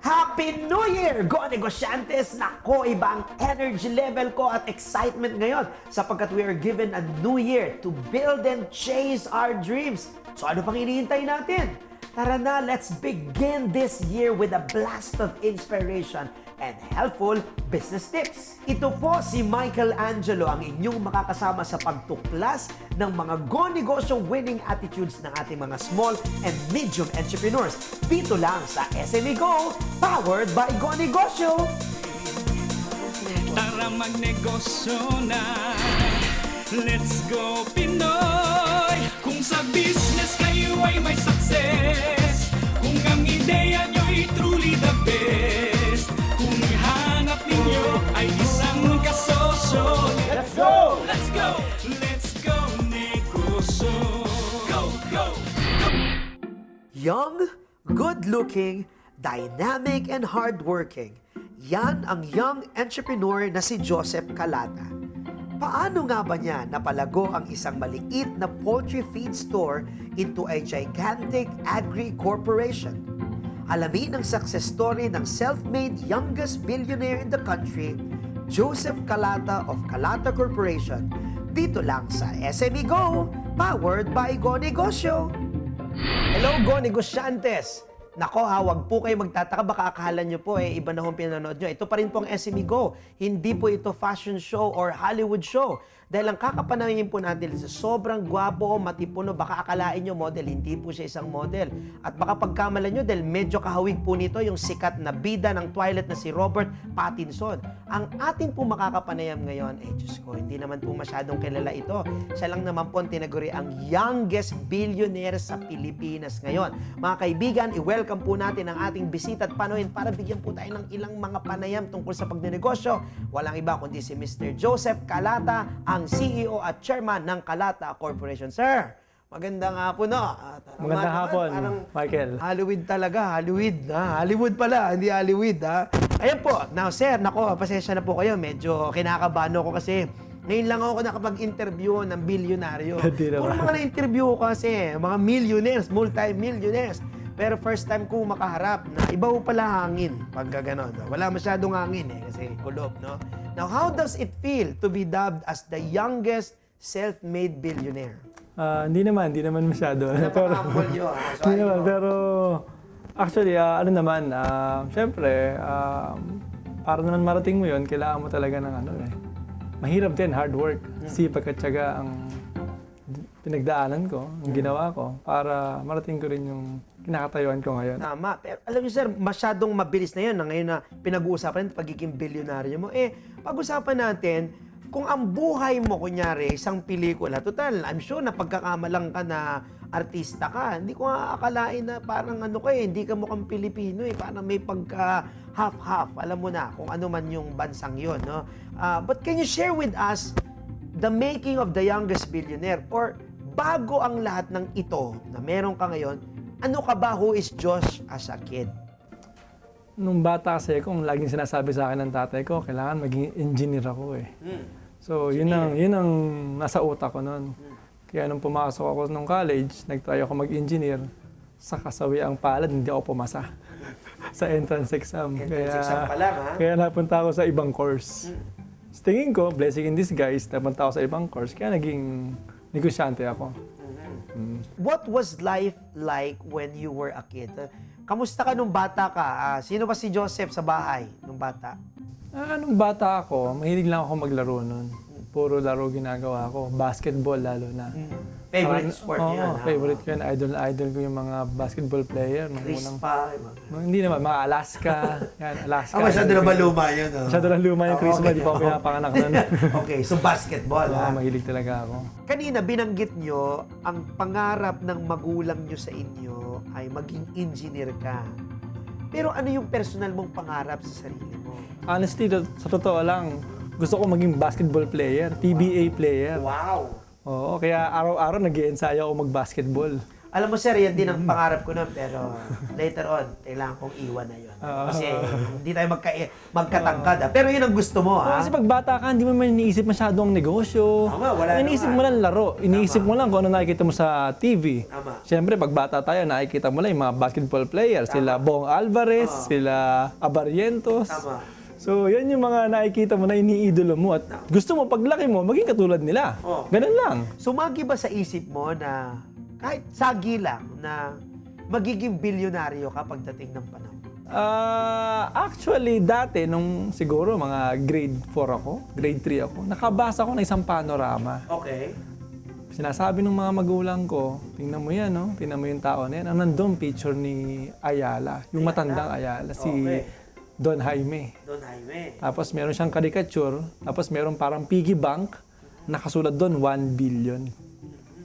Happy New Year! Go Negosyantes! Nako, iba ang energy level ko at excitement ngayon sapagkat we are given a new year to build and chase our dreams. So ano pang hinihintay natin? Tara na, let's begin this year with a blast of inspiration and helpful business tips. Ito po si Michael Angelo, ang inyong makakasama sa pagtuklas ng mga go-negosyo winning attitudes ng ating mga small and medium entrepreneurs. Dito lang sa SME Go, powered by Go Negosyo. Tara magnegosyo na, let's go Pinoy! Kung sa business kayo ay may success, kung ang ideya nyo'y truly the best, kung hanap ninyo ay isang kasosyo, let's go! Let's go! Let's go negosyo! Go, go, go! Young, good-looking, dynamic, and hardworking. Yan ang young entrepreneur na si Joseph Calata. Paano nga ba niya napalago ang isang maliit na poultry feed store into a gigantic agri-corporation? Alamin ang success story ng self-made youngest billionaire in the country, Joseph Calata of Calata Corporation, dito lang sa SME Go, powered by Go Negosyo. Hello, Go Negosyantes! Nako ha, wag po kayo magtataka, baka akala nyo po iba na hong pinanood nyo. Ito pa rin po ang SME Go. Hindi po ito fashion show or Hollywood show. Dahil ang kakapanayin po natin sa sobrang gwapo, matipuno, baka akalain nyo model, hindi po siya isang model. At baka pagkamalan nyo dahil medyo kahawig po nito yung sikat na bida ng Twilight na si Robert Pattinson. Ang ating po makakapanayam ngayon, Diyos ko, hindi naman po masyadong kilala ito. Siya lang naman po ang tinaguri ang youngest billionaire sa Pilipinas ngayon. Mga kaibigan, i-welcome po natin ang ating bisita at panuhin para bigyan po tayo ng ilang mga panayam tungkol sa pagnenegosyo. Walang iba kundi si Mr. Joseph Calata, ang CEO at Chairman ng Calata Corporation. Sir, magandang hapon, no? Magandang hapon, Michael. Hollywood talaga, Hollywood. Ha? Hollywood pala, hindi Hollywood. Ha? Ayan po. Now, sir, nako, pasensya na po kayo. Medyo kinakabahan ako kasi ngayon lang ako nakapag-interview ng bilyonaryo. Puro mga na-interview ko kasi, mga millionaires, multi-millionaires. Pero first time ko makaharap na iba po pala hangin pagka gano'n. Wala masyadong hangin kasi kulob, no? Now, how does it feel to be dubbed as the youngest self-made billionaire? Hindi naman masyado. Napaka-humble nyo, ha? So, Hindi naman, pero actually, syempre, para naman marating mo yun, kailangan mo talaga ng mahirap din, hard work, sipag at tiyaga ang pinagdaanan ko, ang ginawa ko, para marating ko rin yung kinakatayuan ko ngayon. Tama. Pero alam niyo, sir, masyadong mabilis na yun na ngayon na pinag-uusapan natin pagiging bilyonaryo mo. Pag-usapan natin, kung ang buhay mo, kunyari, isang pelikula, total, I'm sure na pagkakamalang ka na artista ka, hindi ko akalain na parang hindi ka mukhang Pilipino parang may pagka half-half, alam mo na, kung ano man yung bansang yun, no? But can you share with us the making of the youngest billionaire? Or bago ang lahat ng ito na meron ka ngayon, ano ka ba, who is Josh as a kid? Nung bata kasi kung laging sinasabi sa akin ng tatay ko, kailangan maging engineer ako . So, yun ang nasa utak ko noon. Kaya nung pumasok ako nung college, nag-try ako mag-engineer. Sa kasawi ang palad, hindi ako pumasa sa entrance exam. Exam pa lang, ha? Kaya napunta ako sa ibang course. Sa tingin ko, blessing in disguise, napunta ako sa ibang course. Kaya naging negosyante ako. What was life like when you were a kid? Kamusta ka nung bata ka? Sino ba si Joseph sa bahay nung bata? Nung bata ako, mahilig lang ako maglaro nun. Puro laro ginagawa ko. Basketball lalo na. Favorite sport niya? Favorite ko yan. Idol ko yung mga basketball player. Chris pa? Hindi naman, mga Alaska. Yan, Alaska. Masyado na ba luma yun? Masyado na luma yung Chris, hindi pa ako pinapanganak nun. Okay, so basketball, ha? Mahilig talaga ako. Kanina, binanggit nyo, ang pangarap ng magulang nyo sa inyo ay maging engineer ka. Pero ano yung personal mong pangarap sa sarili mo? Honestly, sa totoo lang, gusto ko maging basketball player, PBA player. Wow! Oo, kaya araw-araw nag-i-ensayo ako mag-basketball. Alam mo sir, yan din ang pangarap ko nun, pero later on, kailangan kong iwan na yun. Kasi hindi tayo magkatangkad. Pero yun ang gusto mo, ha? Kasi pag bata ka, hindi mo man iniisip masyado ang negosyo. Tama, wala Iniisip naman. mo lang laro. Iniisip mo lang kung ano nakikita mo sa TV. Tama. Siyempre, pag bata tayo, nakikita mo lang yung mga basketball players. Sila Bong Alvarez, sila Abarrientos. Tama. So, yan yung mga nakikita mo na iniidolo mo. At gusto mo, paglaki mo, maging katulad nila. Oo. Ganun lang. Sumagi ba sa isip mo na kahit sagi lang na magiging bilyonaryo ka pagdating ng panahon? Actually, dati, nung siguro mga grade 4 ako, grade 3 ako, nakabasa ko ng isang panorama. Okay. Sinasabi ng mga magulang ko, tingnan mo yan, no? Tingnan mo yung tao na yan. Ang nandun picture ni Ayala, yung matandang Ayala, si Okay. Don Jaime. Don Jaime. Tapos meron siyang caricature, tapos meron parang piggy bank, nakasulat doon 1 billion.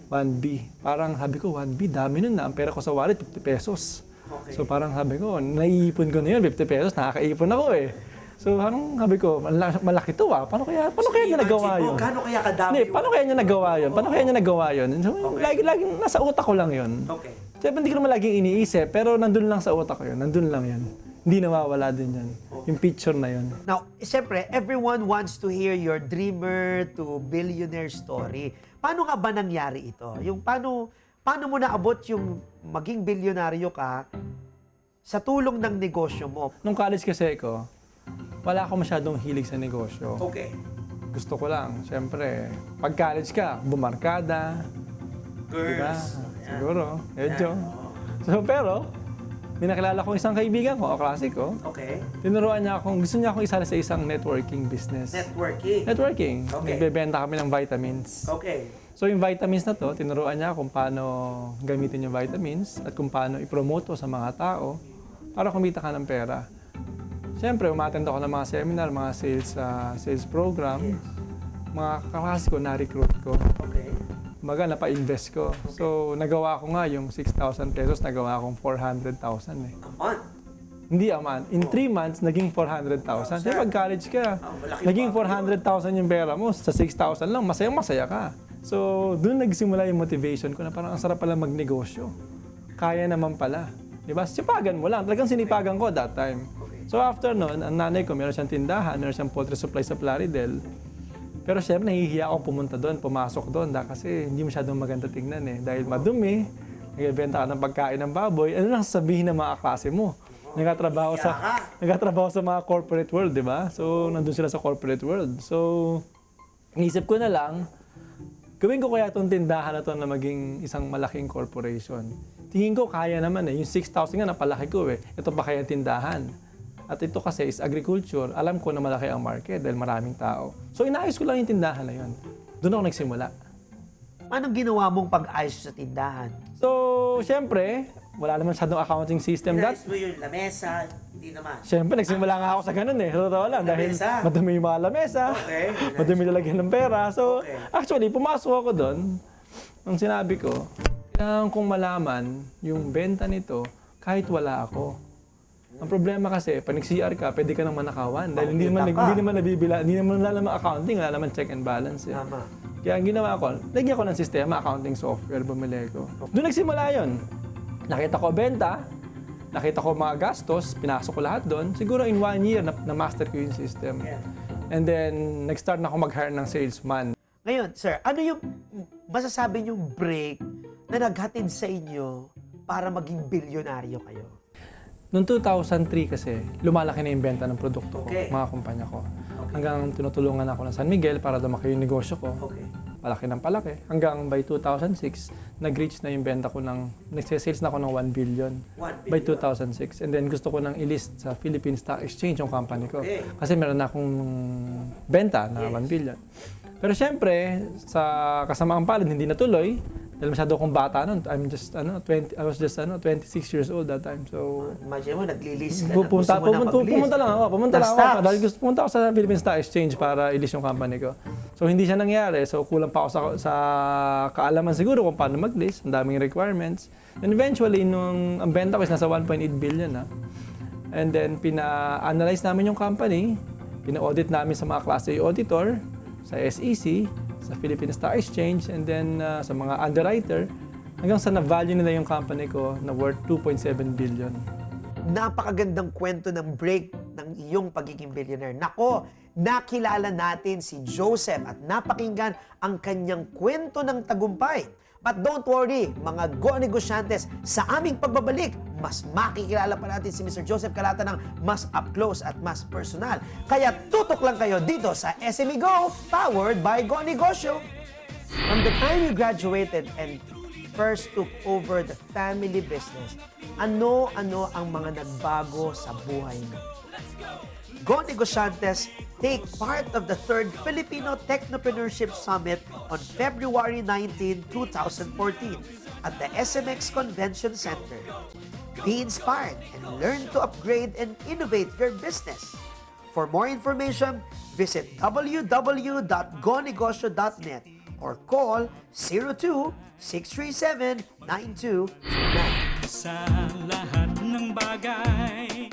1B. Parang sabi ko, 1B, dami nun na. Ang pera ko sa wallet, 50 pesos. Okay. So parang sabi ko, naiipon ko na yun, 50 pesos, nakakaipon ako eh. So parang sabi ko, malaki to ah. Paano kaya niya nagawa yun? Gano'n kaya kadami Hindi, paano kaya niya nagawa yun? Paano kaya niya nagawa yun? So, Okay. laging nasa utak ko lang yun. Okay. Siyempre, hindi ko naman laging iniisip, pero nandun lang sa utak ko yun. Nandun lang yun. Hindi nawawala din yan. Yung picture na yun. Now, siyempre, everyone wants to hear your dreamer to billionaire story. Paano nga ba nangyari ito? Yung paano mo naabot yung maging bilyonaryo ka sa tulong ng negosyo mo? Nung college kasi ko, wala ako masyadong hilig sa negosyo. Okay. Gusto ko lang, siyempre, pag college ka, bumarkada, diba? Siguro, medyo. So, pero, may nakilala kong isang kaibigan ko, kaklase ko. Okay. Tinuruan niya akong, gusto niya akong isali sa isang networking business. Networking. Networking. Okay. Nagbebenta kami ng vitamins. Okay. So yung vitamins na to, tinuruan niya kung paano gamitin yung vitamins at kung paano i-promote to sa mga tao para kumita ka ng pera. Siyempre, umattend ako ng mga seminar, mga sales program. Mga kaklase ko, na-recruit ko. Okay. Baga, napa-invest ko. So, nagawa ko nga yung 6,000 pesos, nagawa akong 400,000 eh. A month. Hindi aman. In 3 months, naging 400,000. Kasi pag college ka, malaki naging pa. 400,000 yung pera mo. Sa 6,000 lang, masaya ka. So, doon nagsimula yung motivation ko na parang ang sarap pala magnegosyo. Kaya naman pala. Diba? Sipagan mo lang. Talagang sinipagan ko that time. So, after nun, ang nanay ko, meron siyang tindahan, meron siyang poultry supply sa Plaridel. Pero syempre, nahihiya akong pumunta doon, pumasok doon, kasi hindi masyadong maganda tingnan eh. Dahil madumi, nagbebenta ka ng pagkain ng baboy, ano lang sasabihin ng mga klase mo? Nagtatrabaho sa mga corporate world, di ba? So, nandun sila sa corporate world. So, inisip ko na lang, gawin ko kaya itong tindahan na to na maging isang malaking corporation. Tingin ko kaya naman eh. Yung 6,000 nga napalaki ko eh. Ito pa kaya tindahan. At ito kasi is agriculture. Alam ko na malaki ang market dahil maraming tao. So inaayos ko lang yung tindahan na yun. Doon ako nagsimula. Anong ginawa mong pag-ayos sa tindahan? So, syempre, wala naman masyadong accounting system. Inaayos mo yung lamesa, hindi naman. Siyempre, nagsimula nga ako sa ganun eh. Totoo lang. Dahil Lamesa. madumi yung mga lamesa. Okay. Madumi lalagyan ng pera. So, Okay. actually, pumasok ako doon. Ang sinabi ko, kailangan kong malaman yung benta nito kahit wala ako. Ang problema kasi, pag nag-CR ka, pwede ka nang manakawan. Dahil hindi naman nabibila, hindi naman wala naman accounting, wala naman check and balance eh. Tama. Kaya ang ginawa ko, lagyan ko ng sistema, accounting software, bumili ko. Doon nagsimula yun. Nakita ko benta, nakita ko mga gastos, pinasok ko lahat doon. Siguro in 1 year, na-master ko yung system. Yeah. And then, nag-start na ako mag-hire ng salesman. Ngayon, sir, ano yung masasabi niyong break na naghatid sa inyo para maging bilyonaryo kayo? Noong 2003 kasi, lumalaki na yung benta ng produkto ko, Okay. mga kumpanya ko. Hanggang tinutulungan ako ng San Miguel para lumaki yung negosyo ko. Okay. Palaki ng palaki. Hanggang by 2006, nag-reach na yung benta ko ng, nagsisales na ako ng 1 billion. 1 By billion. 2006. And then gusto ko nang i-list sa Philippine Stock Exchange yung company ko. Okay. Kasi meron na akong benta na 1 billion. Pero syempre, sa kasamaang palad, hindi natuloy. Dahil masyado akong bata nun. I was just 26 years old that time. So, Imagine mo, nag-list ka na. pumunta lang ako. Pumunta lang ako. Na-stocks. Dahil pumunta ako sa Philippine Stock Exchange para i-list yung company ko. So, hindi siya nangyari. So, kulang pa ako sa kaalaman siguro kung paano mag-list. Ang daming requirements. And eventually, nung ang benta ko is nasa 1.8 billion na. And then, pina-analyze namin yung company. Pina-audit namin sa mga Class A auditor, sa SEC, sa Philippine Stock Exchange, and then sa mga underwriter. Hanggang sa na-value nila yung company ko na worth 2.7 billion. Napakagandang kwento ng break ng iyong pagiging billionaire. Nako, nakilala natin si Joseph at napakinggan ang kanyang kwento ng tagumpay. But don't worry, mga go-negosyantes, sa aming pagbabalik, mas makikilala pa natin si Mr. Joseph Calata ng mas up close at mas personal. Kaya tutok lang kayo dito sa SME Go, powered by Go Negosyo. From the time you graduated and first took over the family business, ano-ano ang mga nagbago sa buhay mo? Go Negosyantes, take part of the 3rd Filipino Technopreneurship Summit on February 19, 2014 at the SMX Convention Center. Be inspired and learn to upgrade and innovate your business. For more information, visit www.gonegosyo.net or call 02-637-9229. Sa lahat ng bagay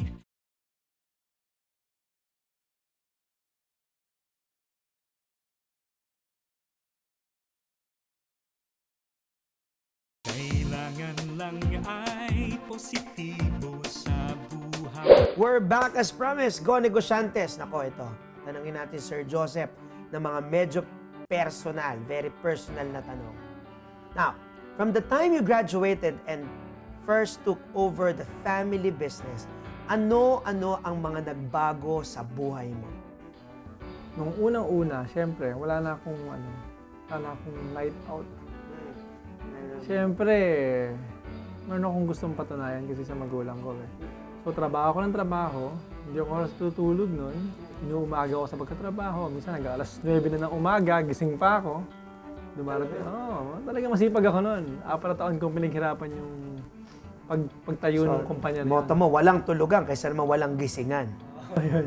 kailangan lang ay positibo sa buhay. We're back as promised. Go Negosyantes. Nako, ito. Tanungin natin Sir Joseph ng mga medyo personal, very personal na tanong. Now, from the time you graduated and first took over the family business, ano-ano ang mga nagbago sa buhay mo? Nung unang-una, syempre, wala na akong night out. Syempre, meron akong gustong patunayan kasi sa magulang ko eh. So, trabaho ko ng trabaho, hindi ako oras tutulog nun. Inuumaga ako sa pagkatrabaho. Minsan alas 9 na ng umaga, gising pa ako. Dumarating, talaga masipag ako nun. 4 na taon kong pinaghirapan yung pagtayo ng kumpanya na Motto mo, walang tulugan kaysa naman walang gisingan. Ayan.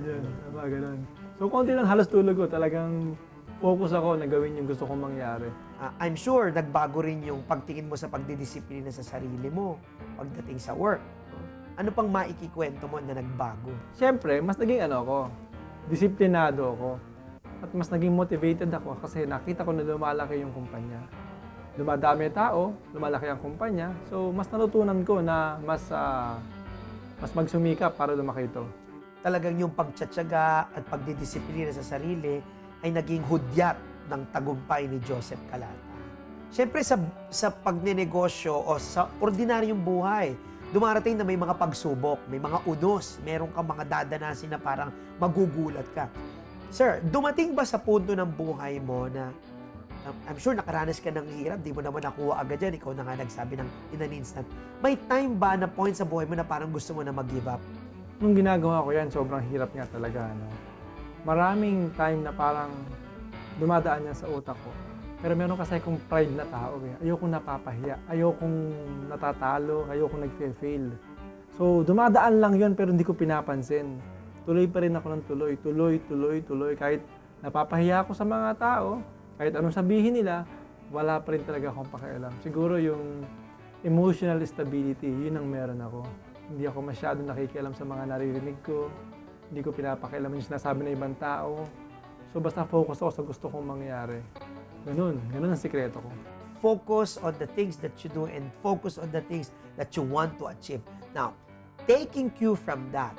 Ganun. So, konti lang halos tulog ko. Talagang focus ako na gawin yung gusto kong mangyari. I'm sure nagbago rin yung pagtingin mo sa pagdidisiplina sa sarili mo pagdating sa work. Ano pang maikikwento mo na nagbago? Siyempre, mas naging disiplinado ako. At mas naging motivated ako kasi nakita ko na lumalaki yung kumpanya. Dumadami tao, lumalaki ang kumpanya. So, mas natutunan ko na mas magsumikap para lumaki ito. Talagang yung pagtsatsaga at pagdidisiplina sa sarili ay naging hudyat ng tagumpay ni Joseph Calata. Siyempre sa pagnenegosyo o sa ordinaryong buhay, dumarating na may mga pagsubok, may mga unos, meron kang mga dadanasin na parang magugulat ka. Sir, dumating ba sa punto ng buhay mo na I'm sure nakaranas ka ng hirap, di mo naman nakuha agad yan, ikaw na nga nagsabi ng in an instant. May time ba na point sa buhay mo na parang gusto mo na mag-give up? Nung ginagawa ko yan, sobrang hirap nga talaga. Maraming time na parang dumadaan yan sa utak ko. Pero meron kasi akong pride na tao. Ayokong napapahiya, ayokong natatalo, ayokong nag-fail. So, dumadaan lang yun pero hindi ko pinapansin. Tuloy pa rin ako ng tuloy. Kahit napapahiya ako sa mga tao, kahit anong sabihin nila, wala pa rin talaga akong pakialam. Siguro yung emotional stability, yun ang meron ako. Hindi ako masyado nakikialam sa mga naririnig ko. Hindi ko pinapakialam yung sinasabi ng ibang tao. So basta focus ako sa gusto kong mangyari. Ganun ang sikreto ko. Focus on the things that you do and focus on the things that you want to achieve. Now, taking cue from that,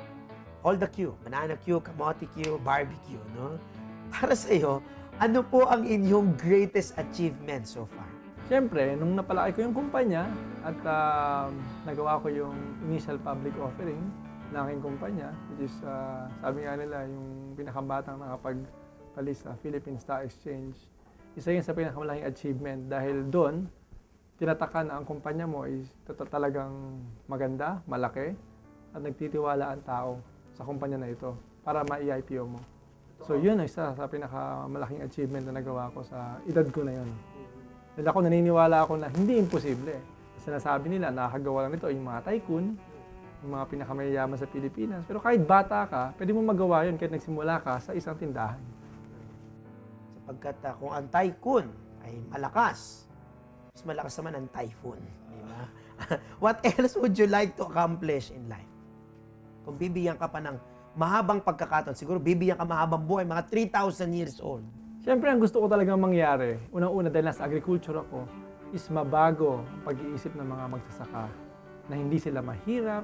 all the cue, banana cue, kamote cue, barbecue, no? Para sa iyo, ano po ang inyong greatest achievement so far? Siyempre, nung napalaki ko yung kumpanya at nagawa ko yung initial public offering ng aking kumpanya, which is, sabi nga nila, yung pinakabatang nakapagpalis sa Philippine Stock Exchange. Isa yun sa pinakamalaking achievement dahil doon, tinatakan na ang kumpanya mo is talagang maganda, malaki, at nagtitiwala ang tao sa kumpanya na ito para ma-IPO mo. So yun isa sa pinakamalaking achievement na nagawa ko sa edad ko na yun. Dahil ako naniniwala ako na hindi imposible. Sinasabi nila, nakakagawa lang nito yung mga tycoon, yung mga pinakamayayaman sa Pilipinas. Pero kahit bata ka, pwede mo magawa yun kahit nagsimula ka sa isang tindahan. Sapagkat kung ang tycoon ay malakas, mas malakas naman ang typhoon. Di ba? What else would you like to accomplish in life? Kung bibigyan ka pa ng mahabang pagkakataon, siguro bibigyan ka mahabang buhay, mga 3,000 years old. Siyempre, ang gusto ko talagang mangyari, unang-una dahil nasa agriculture ako, is mabago ang pag-iisip ng mga magsasaka na hindi sila mahirap,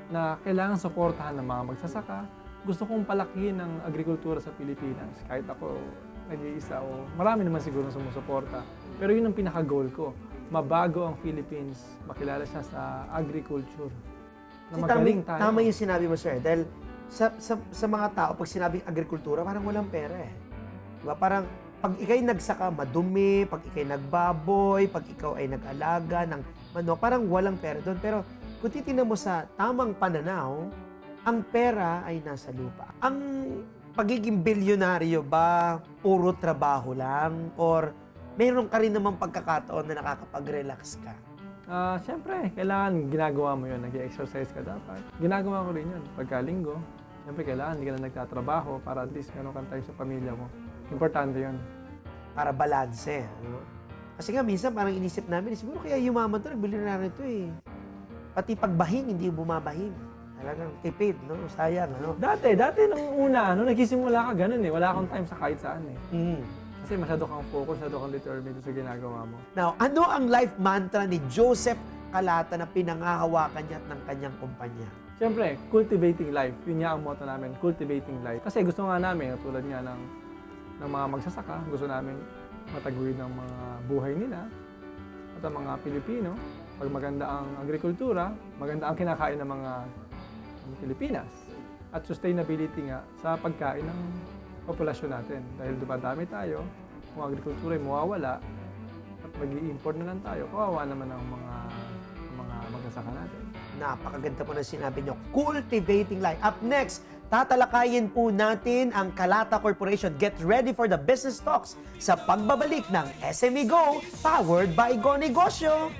na kailangan suportahan ng mga magsasaka. Gusto kong palakihin ang agrikultura sa Pilipinas. Kahit ako nag-iisa o marami naman siguro sumusuporta. Pero yun ang pinaka-goal ko. Mabago ang Philippines, makilala siya sa agriculture. Na magaling tayo. Tama yung sinabi mo, sir. Dahil sa mga tao, pag sinabing agrikultura, parang walang pera eh. Diba? Parang pag ikay nagsaka, madumi, pag ikay nagbaboy, pag ikaw ay nag-alaga ng manok, parang walang pera doon. Pero kung titignan mo sa tamang pananaw, ang pera ay nasa lupa. Ang pagiging bilyonaryo ba, puro trabaho lang? Or meron ka rin namang pagkakataon na nakakapag-relax ka? Siyempre, kailangan ginagawa mo yun. Nag-exercise ka dapat. Ginagawa ko rin yun. Pagka-linggo, siyempre kailangan hindi ka na nagtatrabaho para at least meron kang time sa pamilya mo. Importante yun. Para balanse. Ano? Kasi nga, minsan parang inisip namin, siguro kaya yumaman to, nagbili na ito eh. Pati pagbahing, hindi bumabahing. Talagang tipid, no? Sayang, ano? Dati nung una, nagsisimula ka ganun eh. Wala kang time sa kahit saan eh. Kasi masyado kang focus, masyado kang determined sa ginagawa mo. Now, ano ang life mantra ni Joseph Calata na pinangahawakan niya at ng kanyang kumpanya? Siyempre, cultivating life. Yun nga ang motto namin, cultivating life. Kasi gusto nga namin, tulad nga ng mga magsasaka, gusto namin mataguyod ng mga buhay nila at ang mga Pilipino. Pag maganda ang agrikultura, maganda ang kinakain ng mga Pilipinas. At sustainability nga sa pagkain ng populasyon natin. Dahil dumadami tayo, kung agrikultura ay mawawala at mag-i-import na lang tayo, kawawa naman ang mga magsasaka natin. Napakaganda po na sinabi niyo. Cultivating life. Up next, tatalakayin po natin ang Calata Corporation. Get ready for the business talks sa pagbabalik ng SME Go, powered by Go Negosyo.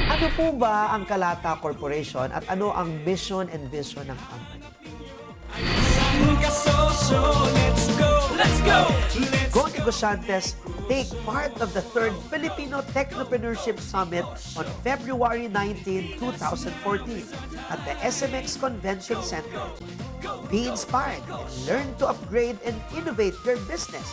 Ano po ba ang Calata Corporation at ano ang mission and vision ng company? Let's go! Let's go! Go Negosyantes take part of the 3rd Filipino Technopreneurship Summit on February 19, 2014 at the SMX Convention Center. Be inspired and learn to upgrade and innovate your business.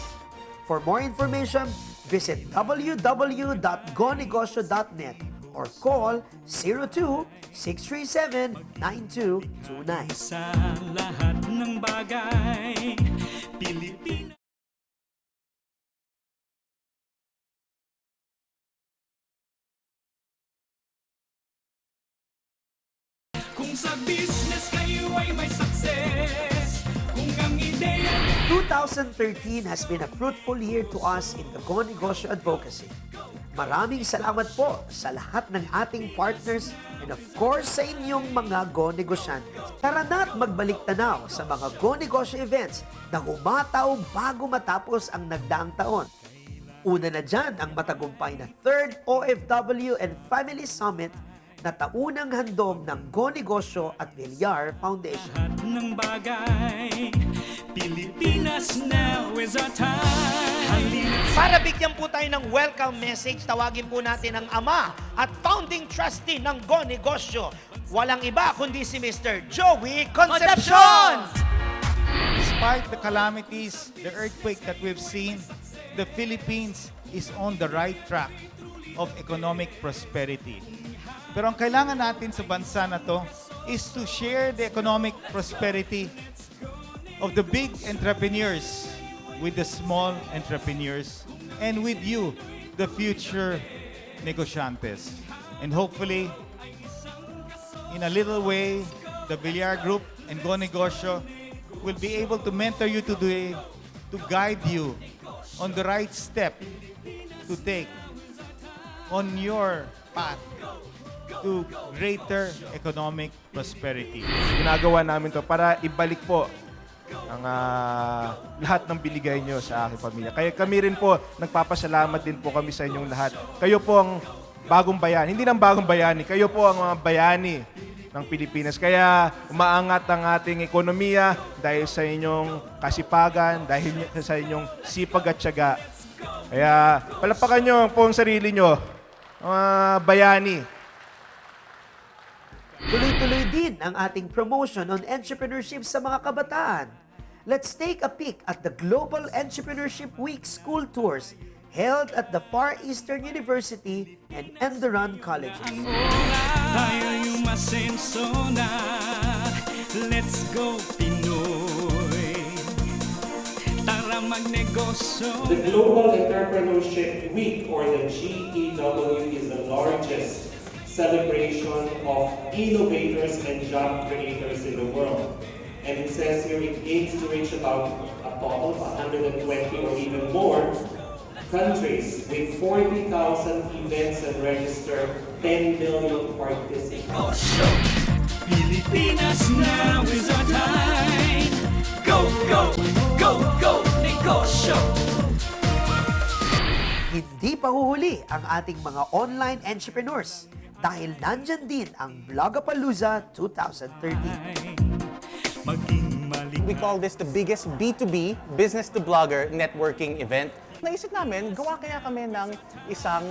For more information, visit www.gonegosyo.net or call 02-637-9229. Sa lahat ng bagay, Pilipinas. Kung sa business kayo ay may success, kung ang ideya 2013 has been a fruitful year to us in the Go Negosyo Advocacy. Maraming salamat po sa lahat ng ating partners and of course sa inyong mga Go Negosyantes. Tara na't magbalik tanaw sa mga Go Negosyo events na humataw bago matapos ang nagdaang taon. Una na dyan ang matagumpay na 3rd OFW and Family Summit na taunang handog ng Go Negosyo at Villar Foundation. lahat ng bagay, Pilipinas now is our time. Halina Para bigyan po tayo ng welcome message, tawagin po natin ang ama at founding trustee ng Go Negosyo. Walang iba kundi si Mr. Joey Concepcion! Despite the calamities, the earthquake that we've seen, the Philippines is on the right track of economic prosperity. Pero ang kailangan natin sa bansa na to is to share the economic prosperity of the big entrepreneurs with the small entrepreneurs and with you, the future negosyantes. And hopefully, in a little way, the Villar Group and Go Negosyo will be able to mentor you today, to guide you on the right step to take on your path to greater economic prosperity. Ginagawa namin to para ibalik po ang lahat ng binigay nyo sa aking pamilya. Kaya kami rin po, nagpapasalamat din po kami sa inyong lahat. Kayo po ang bagong bayani. Hindi ng bagong bayani, kayo po ang mga bayani ng Pilipinas. Kaya umaangat ang ating ekonomiya dahil sa inyong kasipagan, dahil sa inyong sipag at tiyaga. Kaya palapakan nyo po ang sarili nyo, mga bayani. Tuloy-tuloy din ang ating promotion on entrepreneurship sa mga kabataan. Let's take a peek at the Global Entrepreneurship Week School Tours held at the Far Eastern University and Enderun colleges. Tayo'y umasenso na. Let's go, Pinoy. Tara magnegosyo. The Global Entrepreneurship Week, or the GEW, is the largest celebration of innovators and job creators in the world. And it says here it aims to reach about a total of 120 or even more countries with 40,000 events and register 10 million participants. Pilipinas, now is our time. Go, go, go, go, negosyo. Hindi pa huhuli ang ating mga online entrepreneurs dahil nandyan din ang Blogapalooza 2013. Maging maling We call this the biggest B2B, business-to-blogger networking event. Naisip namin, gawa kaya kami ng isang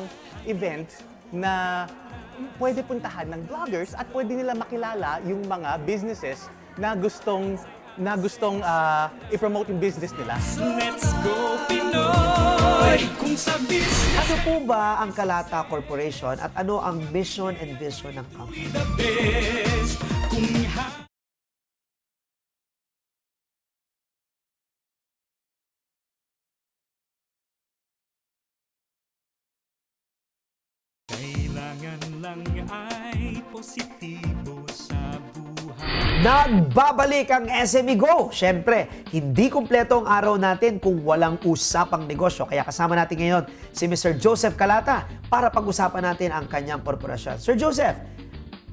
event na pwede puntahan ng vloggers at pwede nila makilala yung mga businesses na gustong i-promote yung business nila. Let's go, Pinoy. Kung sa business Ano po ba ang Kalata Corporation at ano ang mission and vision ng company? the best. Kung kailangan lang ay positibo sa buhay. Nagbabalik ang SME Go! Siyempre, hindi kumpleto ang araw natin kung walang usapang negosyo. Kaya kasama natin ngayon si Mr. Joseph Calata para pag-usapan natin ang kanyang korporasyon. Sir Joseph,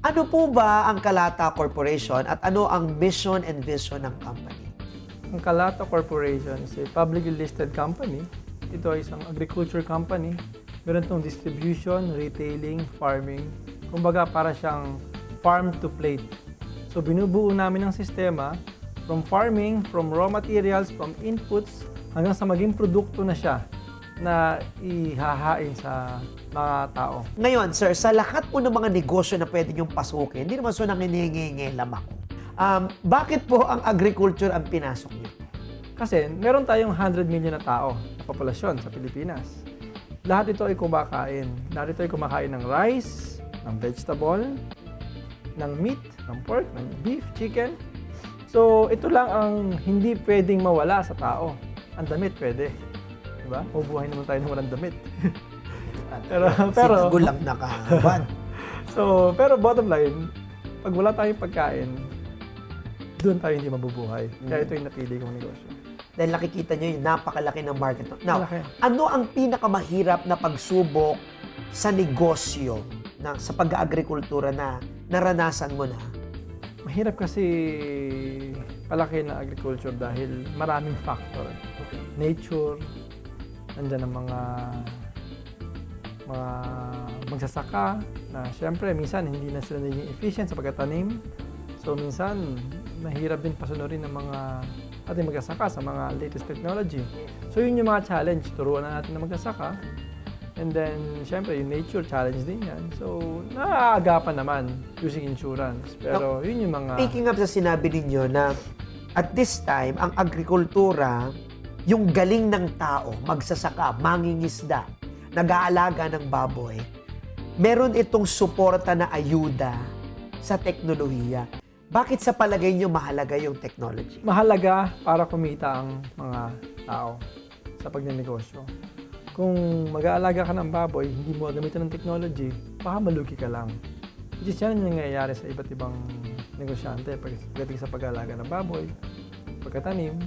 ano po ba ang Kalata Corporation at ano ang mission and vision ng company? Ang Kalata Corporation is a publicly listed company. Ito ay isang agriculture company. Meron itong distribution, retailing, farming. Kumbaga para siyang farm to plate. So binubuo namin ang sistema from farming, from raw materials, from inputs, hanggang sa maging produkto na siya na ihahain sa mga tao. Ngayon, sir, sa lahat po ng mga negosyo na pwede niyong pasukin, hindi naman so nang hinihingi-ngilam ako. Bakit po ang agriculture ang pinasok niyo? Kasi meron tayong 100 million na tao na populasyon sa Pilipinas. Lahat ito ay kumakain. Lahat ito ay kumakain ng rice, ng vegetable, ng meat, ng pork, ng beef, chicken. So, ito lang ang hindi pwedeng mawala sa tao. Ang damit pwede. Diba? Mabuhay naman tayo ng walang damit. pero Sinagulang nakaban. pero bottom line, pag wala tayong pagkain, doon tayo hindi mabubuhay. Kaya ito yung napili kong negosyo. Dahil nakikita nyo yung napakalaki ng market. Now, Malaki. ano ang pinakamahirap na pagsubok sa negosyo sa pag-aagrikultura na naranasan mo na? Mahirap kasi palaki na agriculture dahil maraming factor. Nature, nandyan ang mga magsasaka na siyempre minsan hindi na sila naging efficient sa pagtatanim. So minsan mahirap din pasunurin ng mga ating magsasaka sa mga latest technology. So yun yung mga challenge, turuan na natin na magsasaka. And then, syempre, yung nature challenge din yan. So, naaagapan naman using insurance. Pero yun yung mga... Picking up sa sinabi ninyo na at this time, ang agrikultura, yung galing ng tao, magsasaka, mangingisda, nag-aalaga ng baboy, meron itong suporta na ayuda sa teknolohiya. Bakit sa palagay nyo mahalaga yung technology? Mahalaga para kumita ang mga tao sa pagnenegosyo. Kung mag-aalaga ka ng baboy, hindi mo gamitin ng technology, baka malugi ka lang. Which is yan yung nangyayari sa iba't ibang negosyante pagdating sa pag-aalaga ng baboy, pagkatanim.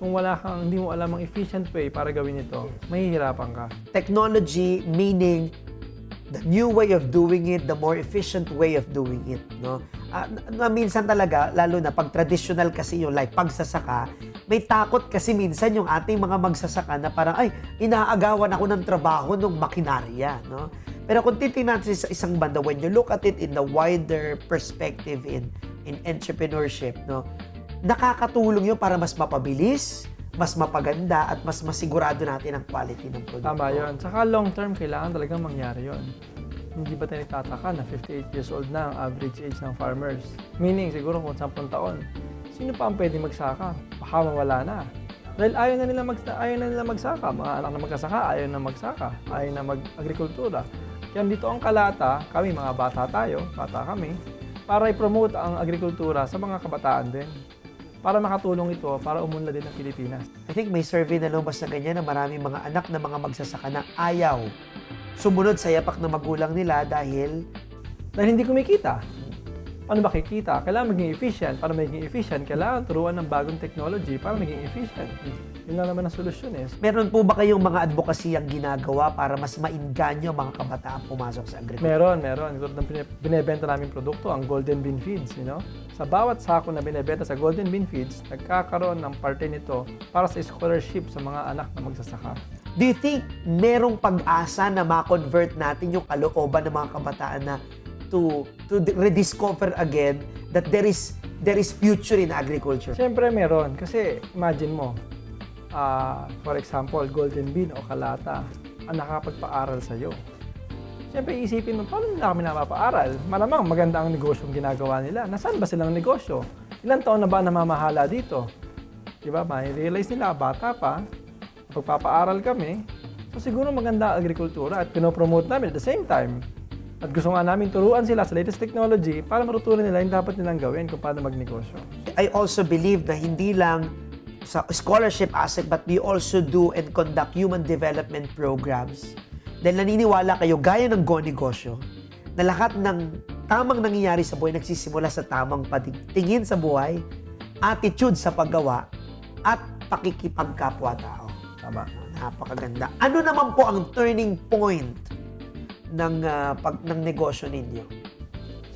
Kung hindi mo alam ang efficient way para gawin ito, mahihirapan ka. Technology meaning the new way of doing it, the more efficient way of doing it, no? Minsan talaga, lalo na pag traditional kasi yung like pagsasaka, may takot kasi minsan yung ating mga magsasaka na parang, ay, inaagawan ako ng trabaho ng makinarya, no? Pero kung titingnan natin sa isang banda, when you look at it in the wider perspective in entrepreneurship, no? Nakakatulong yun para mas mapabilis, mas mapaganda, at mas masigurado natin ang quality ng produkto. Tama yun. Saka long term, kailangan talagang mangyari yun. Hindi ba tayo nagtataka na 58 years old na ang average age ng farmers? Meaning, siguro kung 10 taon, sino pa ang pwede magsaka? Baka mawala na. Dahil ayaw na nila magsaka. Mga anak na magkasaka, ayaw na magsaka. Ayaw na mag-agrikultura. Kaya dito ang Kalata, kami mga bata kami, para i-promote ang agrikultura sa mga kabataan din. Para makatulong ito, para umunlad din ang Pilipinas. I think may survey na lumabas na ganyan na maraming mga anak na mga magsasaka na ayaw sumunod sa yapak ng magulang nila dahil Dahil hindi kumikita. Paano ba kikita? Kailangan maging efficient. Para maging efficient, kailangan turuan ng bagong technology para maging efficient. Yun lang naman ang solusyon eh. meron po ba kayong mga advokasiyang ginagawa para mas mainganyo ang mga kabataan pumasok sa agrikultura? Meron. Ito ng binebenta namin produkto, ang Golden Bean Feeds, you know? Sa bawat sako na binebenta sa Golden Bean Feeds, nagkakaroon ng parte nito para sa scholarship sa mga anak na magsasaka. Do you think merong pag-asa na ma-convert natin yung kalooban ng mga kabataan na to rediscover again that there is future in agriculture? Siyempre meron. Kasi imagine mo, for example, Golden Bean o Kalata ang nakapagpaaral sa'yo. Siyempre isipin mo, paano nila kami napapaaral? Malamang maganda ang negosyong ginagawa nila. Nasaan ba silang negosyo? Ilang taon na ba namamahala dito? Diba? May-realize nila, bata pa, pagpapaaral kami, so siguro maganda ang agrikultura at pinopromote namin at the same time. At gusto nga namin turuan sila sa latest technology para matutunan nila yung dapat nilang gawin kung paano magnegosyo. I also believe na hindi lang sa scholarship aspect but we also do and conduct human development programs. Dahil naniniwala kayo, gaya ng Go Negosyo, na lahat ng tamang nangyayari sa buhay nagsisimula sa tamang tingin sa buhay, attitude sa paggawa, at pakikipagkapwa-tao. Tama. Napakaganda. Ano naman po ang turning point ng negosyo ninyo?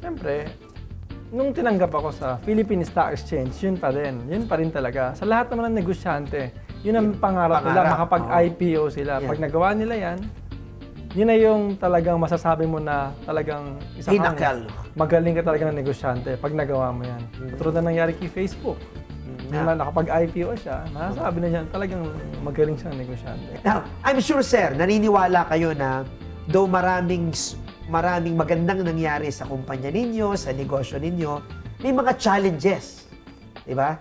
Siyempre, nung tinanggap ako sa Philippine Stock Exchange, yun pa rin talaga. Sa lahat naman ng negosyante, yun ang pangarap nila, makapag-IPO sila. Yeah. Pag nagawa nila yan, yun na yung talagang masasabi mo na talagang isang Pinakal. magaling ka talaga ng negosyante pag nagawa mo yan. Katulad na nangyari kay Facebook. Nung nakapag-IPO siya, masasabi na siya talagang magaling siyang negosyante. Now, I'm sure, sir, naniniwala kayo na though maraming magandang nangyari sa kumpanya ninyo, sa negosyo ninyo, may mga challenges. Di ba?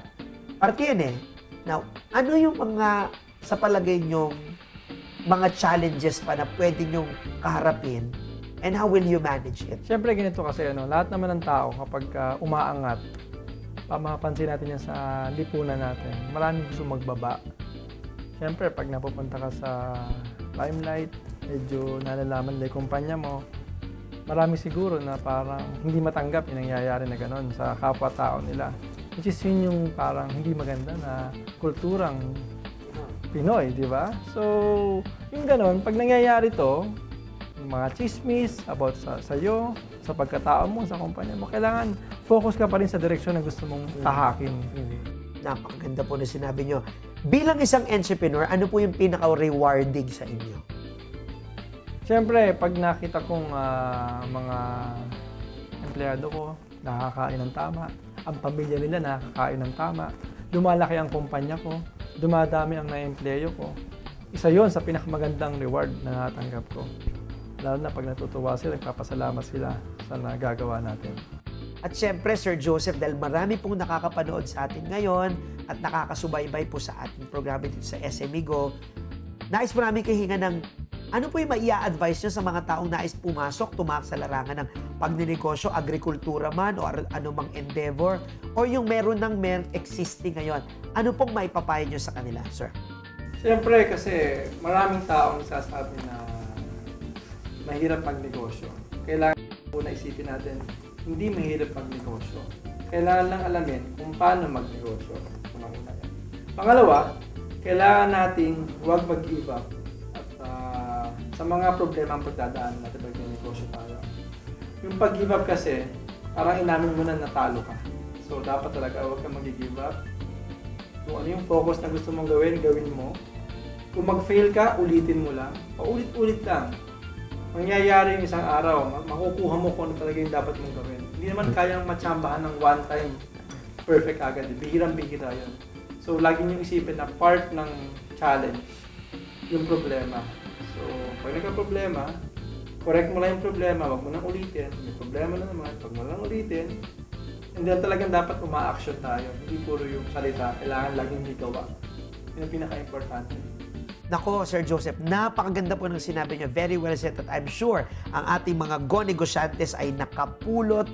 Parte yun eh. Now, ano yung mga, sa palagay nyo, mga challenges pa na pwede nyong kaharapin and how will you manage it? Siyempre, ganito kasi, lahat naman ng tao kapag umaangat, mapapansin natin yan sa lipunan natin, maraming gusto magbaba. Siyempre, pag napupunta ka sa limelight, medyo nalalaman nila yung kumpanya mo, marami siguro na parang hindi matanggap yung nangyayari na gano'n sa kapwa-tao nila. Which is yun yung parang hindi maganda na kulturang Pinoy, di ba? So, yung gano'n, pag nangyayari to, yung mga chismis about sa'yo, sa pagkatao mo, sa kumpanya mo, kailangan focus ka pa rin sa direksyon na gusto mong tahakin. Napakaganda po na sinabi nyo. Bilang isang entrepreneur, ano po yung pinaka-rewarding sa inyo? Siyempre, pag nakita kong mga empleyado ko nakakain ng tama, ang pamilya nila nakakain ng tama, lumalaki ang kumpanya ko, dumadami ang na-empleyo ko, isa yon sa pinakamagandang reward na natanggap ko. Lalo na pag natutuwa sila, nagpapasalamat sila sa nagagawa natin. At syempre, Sir Joseph, dahil marami pong nakakapanood sa atin ngayon at nakakasubaybay po sa ating programa dito sa SME Go, nais po namin kahinga ng ano po yung maia-advise nyo sa mga taong nais pumasok, tumak sa larangan ng pagninegosyo, agrikultura man o anumang endeavor, o yung meron existing ngayon. Ano pong maipapayo nyo sa kanila, sir? Siyempre, kasi maraming taong sasabi na mahirap magnegosyo. Kailangan po na isipin natin, hindi mahirap magnegosyo. Kailangan lang alamin kung paano magnegosyo. Pangalawa, kailangan nating huwag mag-give up at sa mga problema ang pagdadaanan natin pag negosyo tayo. Yung pag-give up kasi, parang inamin mo na natalo ka. So, dapat talaga huwag kang mag-give up. Kung ano yung focus na gusto mong gawin, gawin mo. Kung mag-fail ka, ulitin mo lang. Paulit-ulit lang. Mangyayari yung isang araw, makukuha mo kung ano talaga yung dapat mong gawin. Hindi naman kayang matsambahan ng one time perfect agad. Bihirang-bihira yun. So, lagi nyo isipin na part ng challenge yung problema. So, pag nagka-problema, correct mo lang yung problema, wag mo nang ulitin. May problema na naman, wag mo lang ulitin. And then talagang dapat uma-action tayo. Hindi puro yung salita, kailangan laging may gawa. Yun ang pinaka-importante. Nako, Sir Joseph, napakaganda po ng sinabi niyo. Very well said at I'm sure ang ating mga go-negosyantes ay nakapulot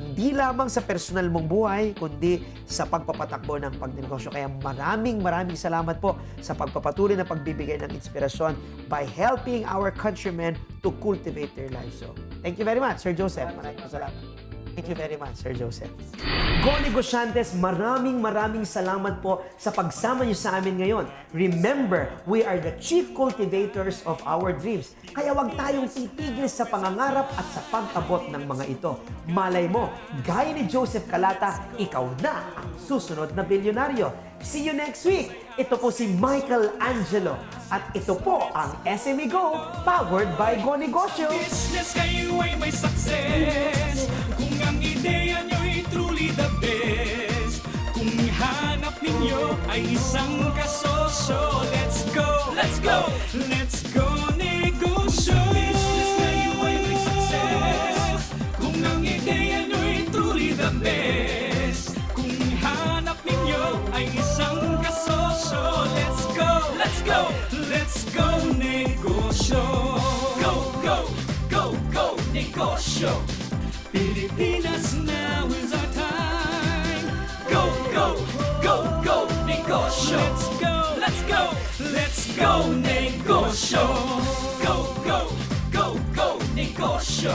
hindi lamang sa personal mong buhay, kundi sa pagpapatakbo ng pagnegosyo. Kaya maraming salamat po sa pagpapatuloy na pagbibigay ng inspirasyon by helping our countrymen to cultivate their lives. So, thank you very much, Sir Joseph. Maraming salamat. Thank you very much, Sir Joseph. Go Negosyantes, maraming salamat po sa pagsama niyo sa amin ngayon. Remember, we are the chief cultivators of our dreams. Kaya wag tayong titigil sa pangangarap at sa pag-abot ng mga ito. Malay mo, gaya ni Joseph Calata, ikaw na ang susunod na bilyonaryo. See you next week! Ito po si Michael Angelo at ito po ang SME Go powered by Go Negosyo. Business kayo ay may success. Kung ang ideya nyo'y truly the best. Kung hanap ninyo ay isang kasosyo. Let's go! Let's go! Let's go negosyo! Business kayo ay may success. Kung ang ideya nyo'y truly the best. Kung hanap ninyo ay isang kasosyo. Let's go! Let's go! Let's go negosyo! Go, go, go, go negosyo! Pilipinas, now is our time. Go, go, go, go negosyo! Let's go, let's go negosyo! Go, go, go, go negosyo!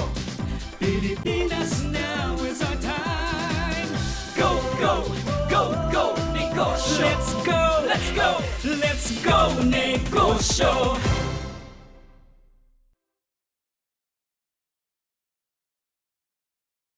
Pilipinas, now is our time. Go, go, go, go negosyo! Let's go, let's go, let's go negosyo!